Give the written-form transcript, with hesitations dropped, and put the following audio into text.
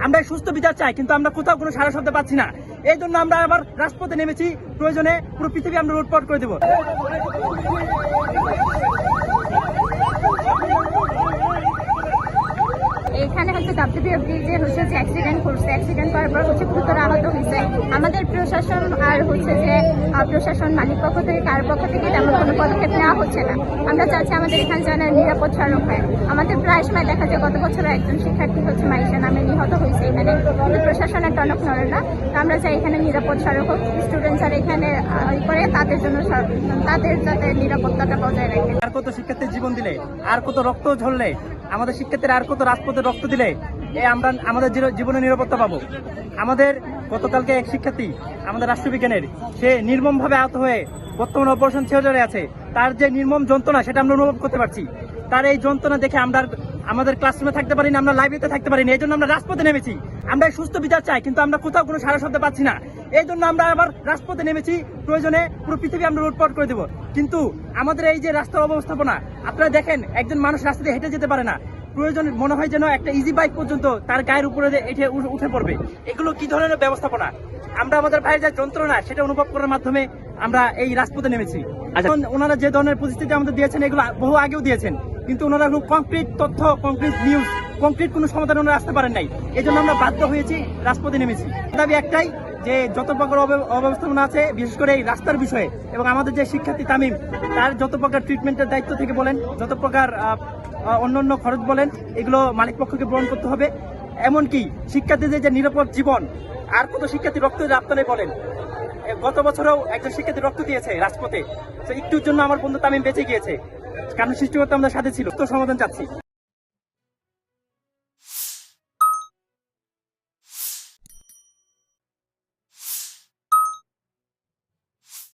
আমরা সুস্থ বিচার চাই, কিন্তু আমরা কোথাও কোনো সারা শব্দ পাচ্ছি না। এই জন্য আমরা আবার রাজপথে নেমেছি। প্রয়োজনে পুরো পৃথিবী আমরা লুটপাট করে দেবো। এখানে হচ্ছে ডাব্লিউবিএফ ব্রিজে হচ্ছে যে অ্যাক্সিডেন্ট করছে, অ্যাক্সিডেন্ট করার পর হচ্ছে গুরুতর আহত হয়েছে। আমাদের প্রশাসন আর হচ্ছে যে প্রশাসন মালিক পক্ষ থেকে কার পক্ষ থেকে তেমন কোনো পদক্ষেপ নেওয়া হচ্ছে না। আমরা চাচ্ছি আমাদের এখানে যেন নিরাপদ সড়ক হয়। আমাদের প্রায় সময় দেখা যায় গত বছর একজন শিক্ষার্থী হচ্ছে মাইশা নামে নিহত হয়েছে এখানে, কিন্তু প্রশাসনের টনক নড়ে না। তো আমরা চাই এখানে নিরাপদ সড়ক হোক, স্টুডেন্ট যারা এখানে করে তাদের জন্য তাদের যাতে নিরাপত্তাটা বজায় রাখে। আর কত শিক্ষার্থীর জীবন দিলে, আর কত রক্ত ঝরলে, আমাদের শিক্ষার্থীরা আর কত রাজপথে রক্ত দিলে আমরা আমাদের জীবনে নিরাপত্তা পাবো। আমাদের গতকালকে এক শিক্ষার্থী আমাদের রাষ্ট্রবিজ্ঞানের, সে নির্মমভাবে আহত হয়ে বর্তমানে অপারেশন থিয়েটারে আছে। তার যে নির্মম যন্ত্রণা সেটা আমরা অনুভব করতে পারছি। তার এই যন্ত্রণা দেখে আমরা আমাদের ক্লাসরুমে থাকতে পারি না, আমরা লাইব্রেরিতে থাকতে পারি না। এই জন্য আমরা রাজপথে নেমেছি। আমরা সুস্থ বিচার চাই, কিন্তু আমরা কোথাও কোনো সারা শব্দ পাচ্ছি না। এই জন্য আমরা আবার রাজপথে নেমেছি। প্রয়োজনে পুরো পৃথিবী আমরা লুটপাট করে দেবো। কিন্তু আমাদের এই যে রাস্তার অবস্থাপনা, আপনারা দেখেন একজন মানুষ রাস্তা দিয়ে হেঁটে যেতে পারে না। প্রয়োজন মনে হয় যেন একটা ইজি বাইক পর্যন্ত তার গায়ের উপরে উঠে পড়বে। এগুলো কি ধরনের ব্যবস্থাপনা? আমরা আমাদের ভাইয়ের যে যন্ত্রণা সেটা অনুভব করার মাধ্যমে আমরা এই রাজপথে নেমেছি। এখন ওনারা যে ধরনের পরিস্থিতি আমাদের দিয়েছেন, এগুলো বহু আগেও দিয়েছেন, কিন্তু ওনারা কোনো কংক্রিট তথ্য, কংক্রিট নিউজ, কংক্রিট কোনো সমাধান ওনারা আসতে পারেন নাই। এই জন্য আমরা বাধ্য হয়েছি রাজপথে নেমেছি। দাবি একটাই, যে যত প্রকার অব্যবস্থাপনা আছে বিশেষ করে এই রাস্তার বিষয়ে, এবং আমাদের যে শিক্ষার্থী তামিম, তার যত প্রকার ট্রিটমেন্টের দায়িত্ব থেকে বলেন, যত প্রকার অন্যান্য খরচ বলেন, এগুলো মালিক পক্ষকে বহন করতে হবে। এমনকি শিক্ষার্থীদের যে নিরাপদ জীবন, আর কত শিক্ষার্থী রক্ত আপনারা বলেন, গত বছরেও একজন শিক্ষার্থী রক্ত দিয়েছে রাজপথে। তো একটুর জন্য আমার বন্ধু তামিম বেঁচে গিয়েছে, কারণ সৃষ্টিকর্তা আমাদের সাথে ছিল। তো সমাধান চাচ্ছি।